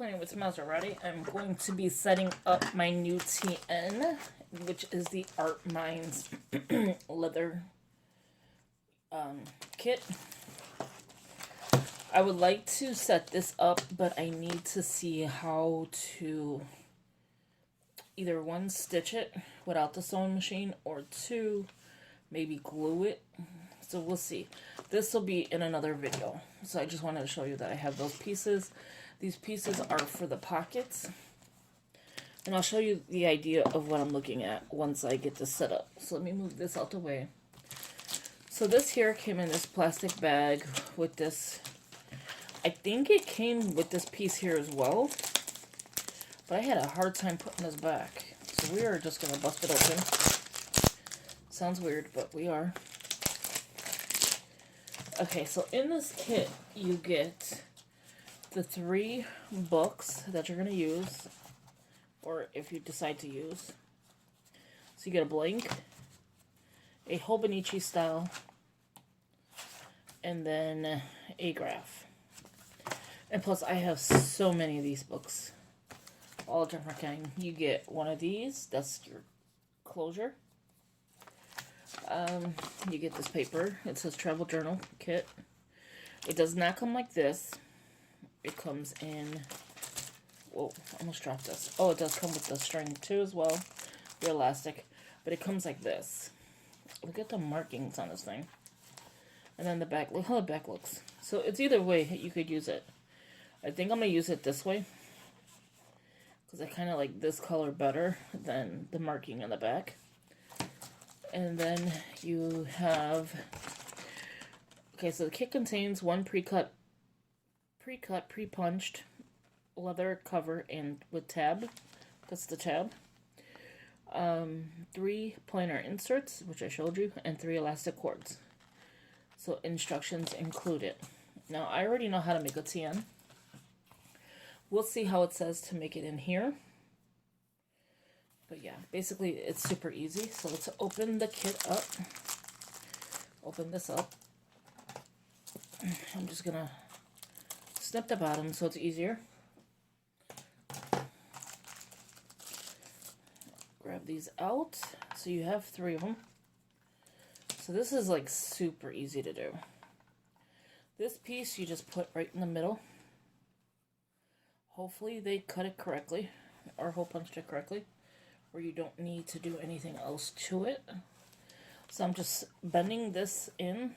Playing with Maserati, I'm going to be setting up my new TN, which is the Art Minds leather kit. I would like to set this up, but I need to see how to either one, stitch it without the sewing machine, or two, maybe glue it. So we'll see. This will be in another video. So I just wanted to show you that I have those pieces. These pieces are for the pockets. And I'll show you the idea of what I'm looking at once I get this set up. So let me move this out the way. So this here came in this plastic bag with this. I think it came with this piece here as well. But I had a hard time putting this back. So we are just going to bust it open. Sounds weird, but we are. Okay, so in this kit, you get the 3 books that you're going to use, or if you decide to use. So you get a blank, a Hobonichi style, and then a graph. And plus, I have so many of these books, all different kind. You get one of these, that's your closure. You get this paper. It says Travel Journal Kit. It does not come like this. It comes in... Whoa, almost dropped this. Oh, it does come with the string too as well. The elastic. But it comes like this. Look at the markings on this thing. And then the back. Look how the back looks. So it's either way you could use it. I think I'm going to use it this way. Because I kind of like this color better than the marking on the back. And then you have, okay, so the kit contains 1 pre-cut, pre-punched leather cover and with tab. That's the tab. 3 plainer inserts, which I showed you, and 3 elastic cords. So instructions included. Now, I already know how to make a TN. We'll see how it says to make it in here. But yeah, basically it's super easy. So let's open the kit up. Open this up. I'm just gonna snip the bottom so it's easier. Grab these out. So you have 3 of them. So this is like super easy to do. This piece you just put right in the middle. Hopefully they cut it correctly or hole punched it correctly, where you don't need to do anything else to it. So I'm just bending this in,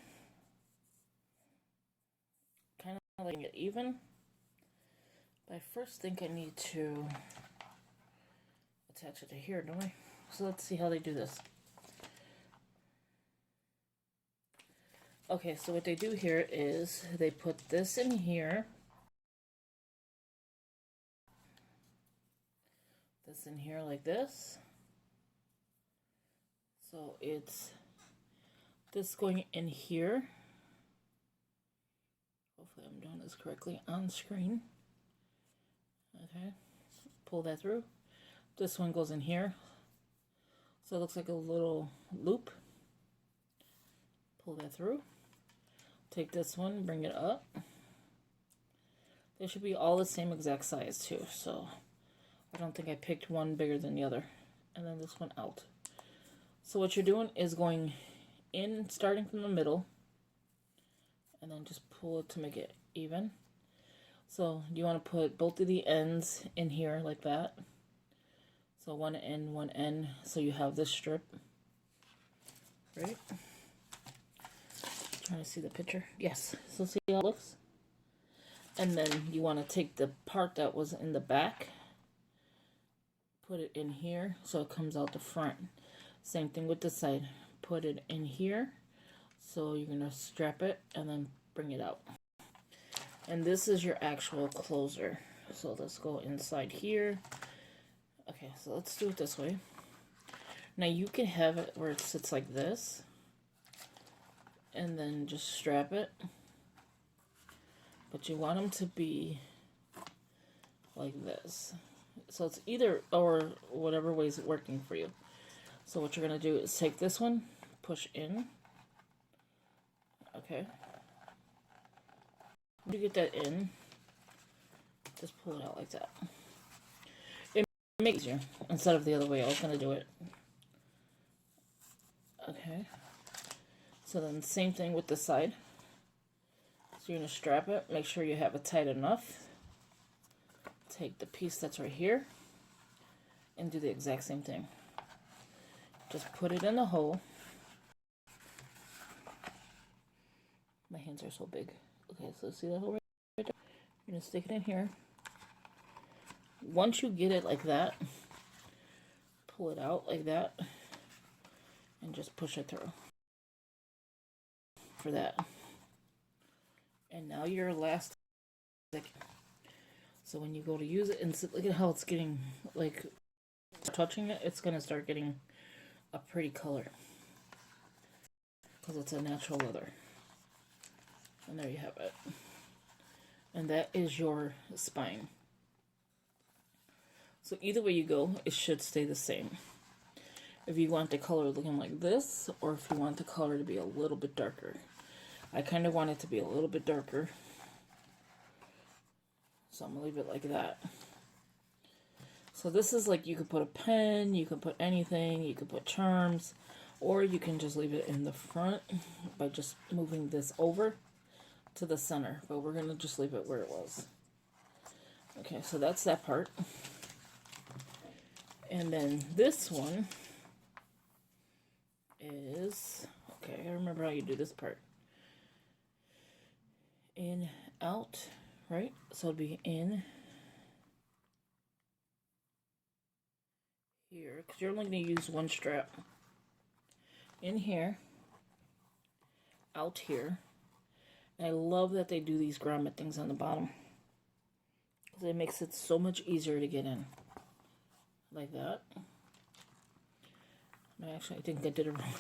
kind of letting it even. But I first think I need to attach it to here, don't I? So let's see how they do this. Okay, so what they do here is they put this in here. This in here like this. So it's this going in here. Hopefully I'm doing this correctly on screen. Okay, pull that through. This one goes in here. So it looks like a little loop. Pull that through. Take this one, bring it up. They should be all the same exact size too, so I don't think I picked one bigger than the other. And then this one out. So what you're doing is going in, starting from the middle, and then just pull it to make it even. So you want to put both of the ends in here like that. So one end, so you have this strip. Right? Trying to see the picture. Yes. So see how it looks? And then you want to take the part that was in the back, put it in here so it comes out the front. Same thing with the side. Put it in here. So you're going to strap it and then bring it out. And this is your actual closer. So let's go inside here. Okay, so let's do it this way. Now you can have it where it sits like this. And then just strap it. But you want them to be like this. So it's either or, whatever way is working for you. So what you're going to do is take this one, push in. Okay. You get that in. Just pull it out like that. It makes it easier instead of the other way I was going to do it. Okay. So then same thing with the side. So you're going to strap it. Make sure you have it tight enough. Take the piece that's right here and do the exact same thing. Just put it in the hole. My hands are so big. Okay, so see that hole right there? You're going to stick it in here. Once you get it like that, pull it out like that and just push it through. For that. And now your elastic. So when you go to use it, and look at how it's getting, like, touching it, it's going to start getting a pretty color. Because it's a natural leather. And there you have it. And that is your spine. So either way you go, it should stay the same. If you want the color looking like this, or if you want the color to be a little bit darker. I kind of want it to be a little bit darker. So I'm going to leave it like that. So this is like, you could put a pen, you could put anything, you could put charms, or you can just leave it in the front by just moving this over to the center. But we're going to just leave it where it was. Okay, so that's that part. And then this one is, okay, I remember how you do this part. In, out, right? So it'd be in here, because you're only going to use one strap. In here, out here. And I love that they do these grommet things on the bottom, because it makes it so much easier to get in. Like that. No, actually, I think I did it wrong.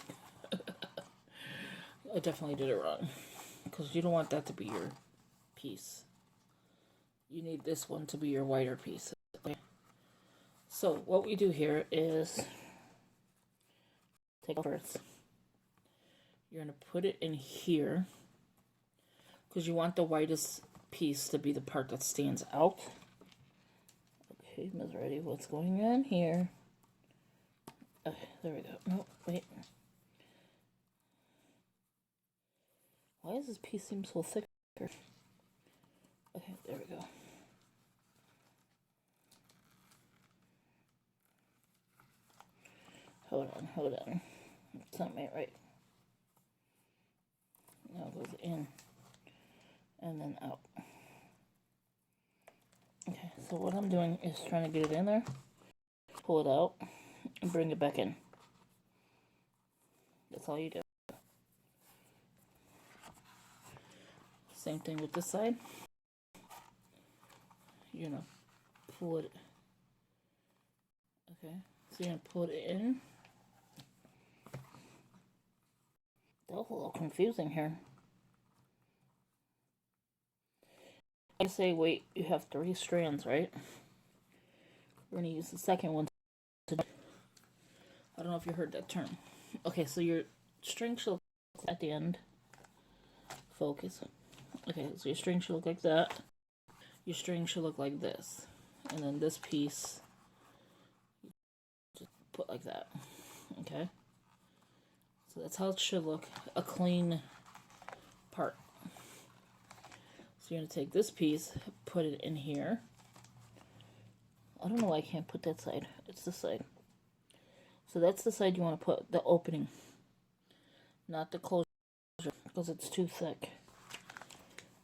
I definitely did it wrong. Because you don't want that to be your piece. You need this one to be your wider piece. Okay. So what we do here is take first. You're going to put it in here. Because you want the widest piece to be the part that stands out. Okay, Ms. Ready, what's going on here? Okay, there we go. No, wait. Why does this piece seem so thick? Okay, there we go. Hold on. It's not right. Now it goes in and then out. Okay, so what I'm doing is trying to get it in there, pull it out, and bring it back in. That's all you do. Same thing with this side. You're gonna pull it. Okay, so you're gonna pull it in. That was a little confusing here. I say, wait, you have 3 strands, right? We're gonna use the second one. I don't know if you heard that term. Okay, so your string should look at the end. Focus. Okay, so your string should look like that. Your string should look like this. And then this piece, just put like that. Okay? So that's how it should look. A clean part. So you're going to take this piece, put it in here. I don't know why I can't put that side. It's this side. So that's the side you want to put the opening. Not the closure, because it's too thick.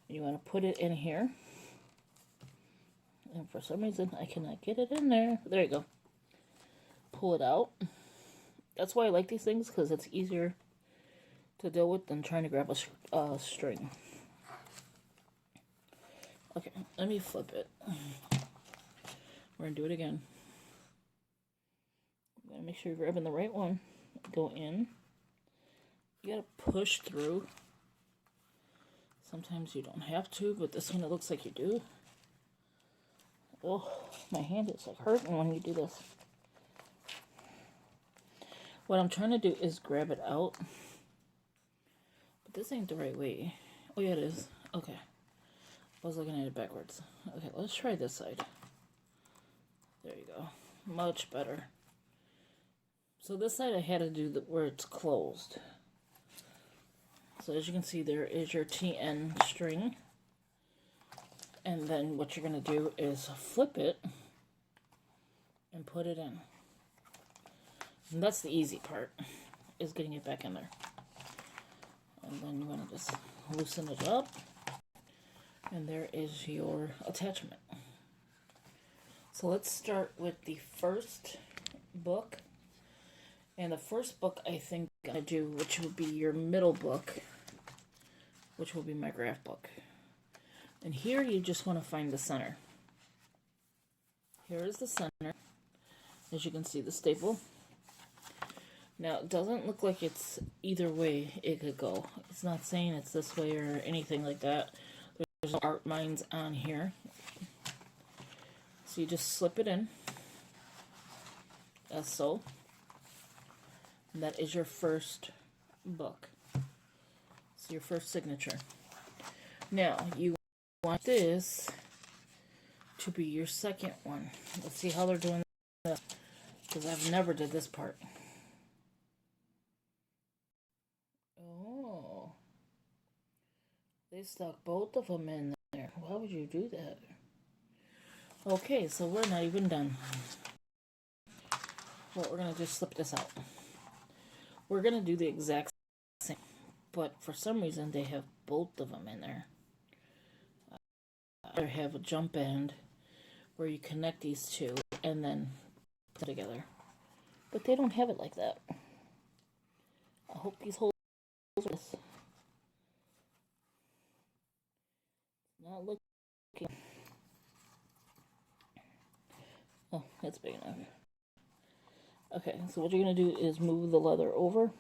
You want to put it in here. And for some reason, I cannot get it in there. There you go. Pull it out. That's why I like these things, because it's easier to deal with than trying to grab a string. Okay, let me flip it. We're going to do it again. You gotta make sure you're grabbing the right one. Go in. You gotta push through. Sometimes you don't have to, but this one it looks like you do. Oh, my hand is like hurting when you do this. What I'm trying to do is grab it out. But this ain't the right way. Oh yeah, it is. Okay. I was looking at it backwards. Okay, let's try this side. There you go. Much better. So this side I had to do where it's closed. So as you can see, there is your TN string. And then what you're going to do is flip it and put it in. And that's the easy part, is getting it back in there. And then you want to just loosen it up. And there is your attachment. So let's start with the first book. And the first book I think I'm going to do, which will be your middle book, which will be my graph book. And here you just want to find the center. Here is the center. As you can see, the staple. Now, it doesn't look like it's either way it could go. It's not saying it's this way or anything like that. There's no art lines on here. So you just slip it in, as so. And that is your first book. So your first signature. Now, you want this to be your second one. Let's see how they're doing that, because I've never did this part. Oh. They stuck both of them in there. Why would you do that? Okay, so we're not even done. Well, we're going to just slip this out. We're going to do the exact same, but for some reason they have both of them in there. I have a jump end where you connect these two and then put it together. But they don't have it like that. I hope these holes are this. Not looking. Oh, that's big enough. Okay, so what you're going to do is move the leather over.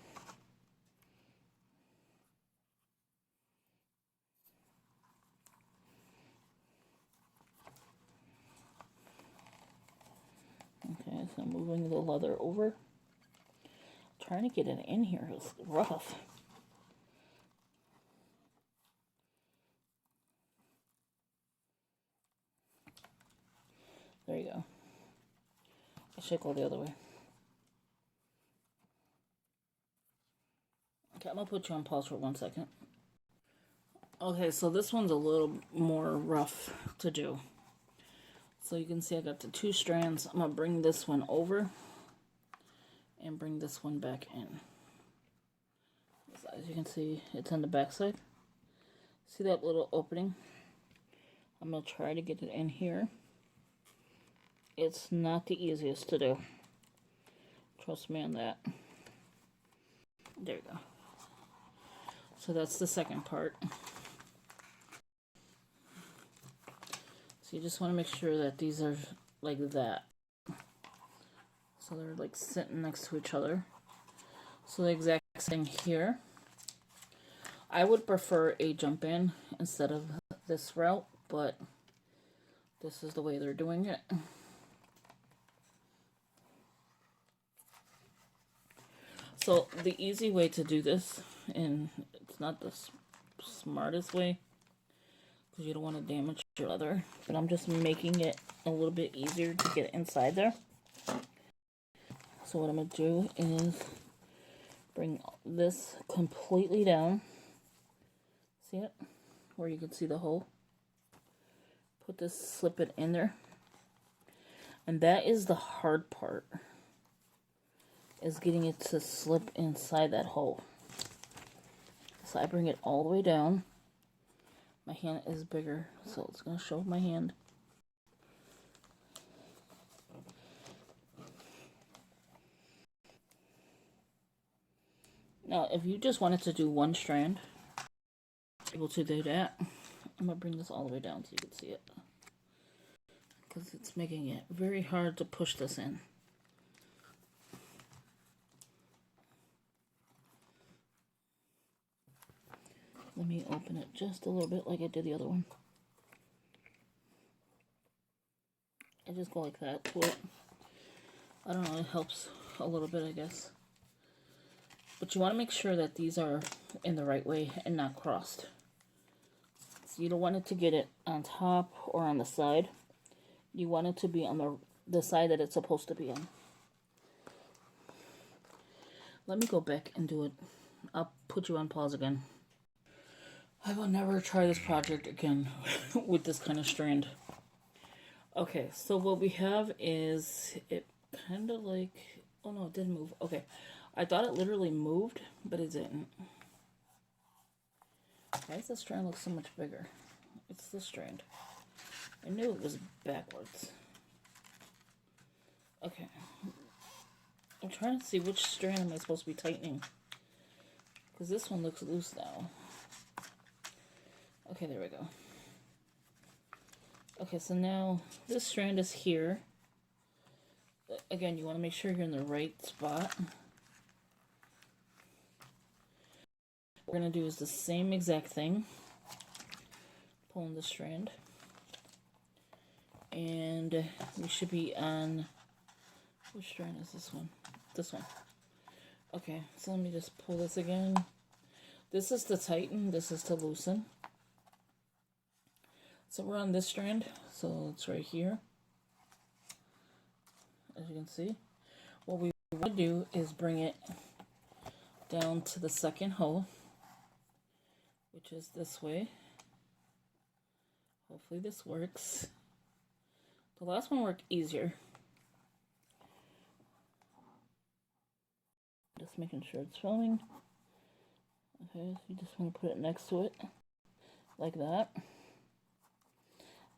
Okay, so I'm moving the leather over. Trying to get it in here is rough. There you go. I should go the other way. Okay, I'm going to put you on pause for 1 second. Okay, so this one's a little more rough to do. So you can see I got the 2 strands. I'm going to bring this one over and bring this one back in. As you can see, it's on the back side. See that little opening? I'm going to try to get it in here. It's not the easiest to do. Trust me on that. There you go. So that's the second part. So you just want to make sure that these are like that. So they're like sitting next to each other. So the exact thing here. I would prefer a jump in instead of this route, but this is the way they're doing it. So the easy way to do this, and it's not the smartest way, because you don't want to damage your leather, but I'm just making it a little bit easier to get inside there. So what I'm going to do is bring this completely down. See it? Where you can see the hole. Put this, slip it in there. And that is the hard part, is getting it to slip inside that hole. So I bring it all the way down. My hand is bigger, so it's going to show my hand. Now, if you just wanted to do one strand, able to do that. I'm going to bring this all the way down so you can see it, because it's making it very hard to push this in. Let me open it just a little bit like I did the other one. I just go like that to it. I don't know, it helps a little bit, I guess. But you want to make sure that these are in the right way and not crossed. you don't want it to get it on top or on the side. You want it to be on the side that it's supposed to be on. Let me go back and do it. I'll put you on pause again. I will never try this project again with this kind of strand. Okay, so what we have is it kind of like... Oh no, it didn't move. Okay, I thought it literally moved, but it didn't. Why does the strand look so much bigger? It's the strand. I knew it was backwards. Okay. I'm trying to see which strand am I supposed to be tightening. Because this one looks loose now. Okay, there we go. Okay, so now this strand is here. Again, you want to make sure you're in the right spot. What we're going to do is the same exact thing. Pulling the strand. And we should be on... Which strand is this one? This one. Okay, so let me just pull this again. This is to tighten, this is to loosen. So we're on this strand, so it's right here. As you can see. What we want to do is bring it down to the second hole, which is this way. Hopefully this works. The last one worked easier. Just making sure it's filming. Okay, so you just want to put it next to it, like that.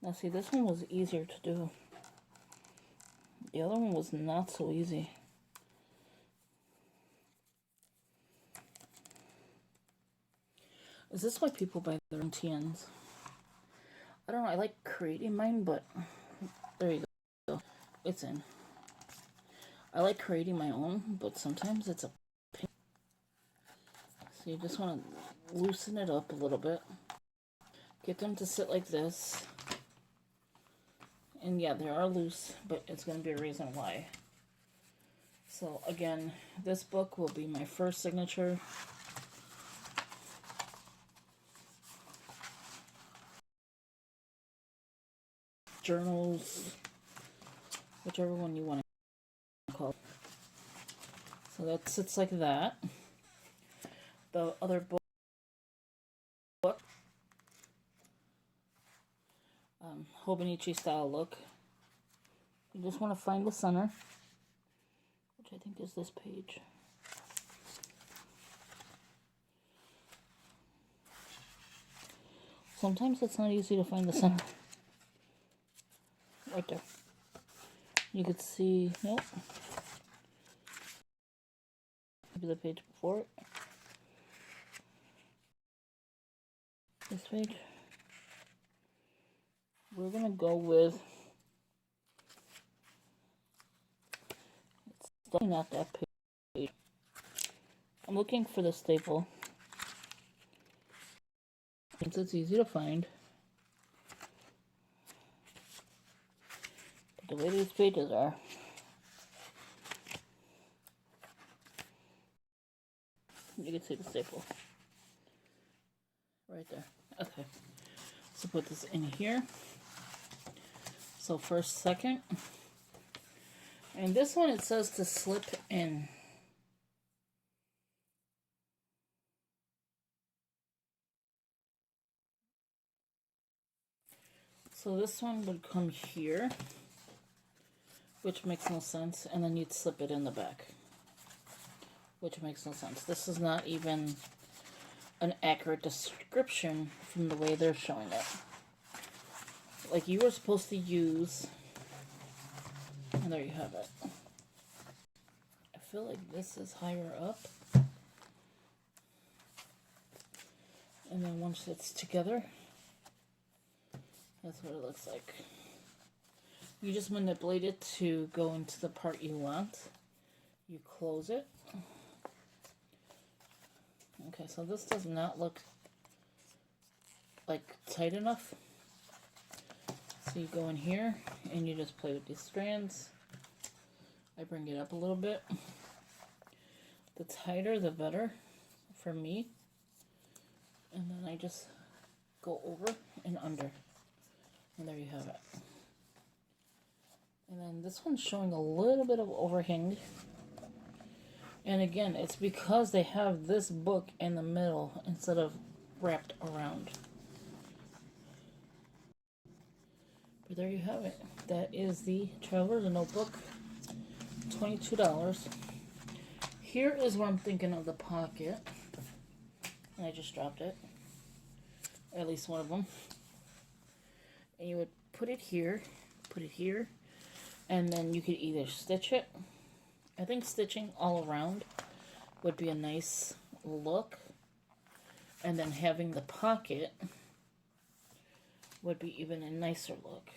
Now see, this one was easier to do. The other one was not so easy. Is this why people buy their own TNs? I don't know, I like creating mine, but there you go. It's in. I like creating my own, but sometimes it's a pain. So you just want to loosen it up a little bit. Get them to sit like this. And yeah, they are loose, but it's going to be a reason why. So again, this book will be my first signature. Journals, whichever one you want to call it. So that sits like that. The other book, Hobonichi style look. You just want to find the center, which I think is this page. Sometimes it's not easy to find the center. Right there. You could see, nope. Maybe the page before it. This page. We're gonna go with, it's definitely not that page. I'm looking for the staple. Since it's easy to find. But the way these pages are, you can see the staple. Right there. Okay. So put this in here. So first, second. And this one, it says to slip in. So this one would come here, which makes no sense, and then you'd slip it in the back, which makes no sense. This is not even an accurate description from the way they're showing it. Like you were supposed to use, and there you have it. I feel like this is higher up. And then once it's together, that's what it looks like. You just manipulate it to go into the part you want. You close it. Okay, so this does not look like tight enough. So you go in here and you just play with these strands. I bring it up a little bit. The tighter, the better for me. And then I just go over and under. And there you have it. And then this one's showing a little bit of overhang. And again, it's because they have this book in the middle instead of wrapped around. But there you have it. That is the Traveler's Notebook. $22. Here is where I'm thinking of the pocket. And I just dropped it. At least one of them. And you would put it here, and then you could either stitch it. I think stitching all around would be a nice look. And then having the pocket would be even a nicer look.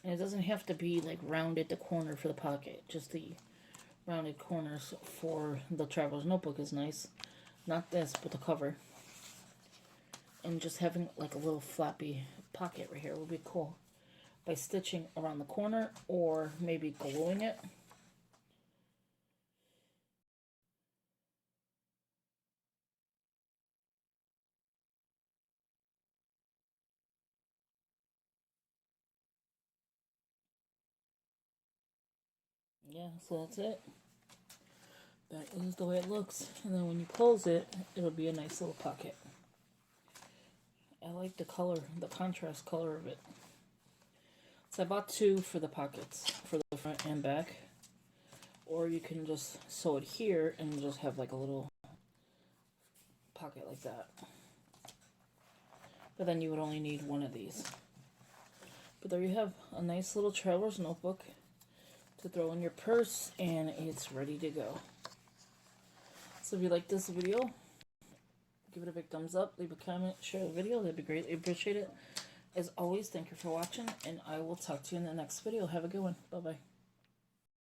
And it doesn't have to be like rounded the corner for the pocket. Just the rounded corners for the Traveler's Notebook is nice. Not this, but the cover. And just having like a little floppy pocket right here would be cool. By stitching around the corner or maybe gluing it. Yeah, so that's it. That is the way it looks. And then when you close it, it'll be a nice little pocket. I like the color, the contrast color of it. So I bought two for the pockets, for the front and back. Or you can just sew it here and just have like a little pocket like that. But then you would only need one of these. But there you have a nice little Traveler's Notebook to throw in your purse, and it's ready to go. So if you like this video, give it a big thumbs up, leave a comment, share the video, that'd be greatly appreciated. As always, thank you for watching, and I will talk to you in the next video. Have a good one. Bye-bye.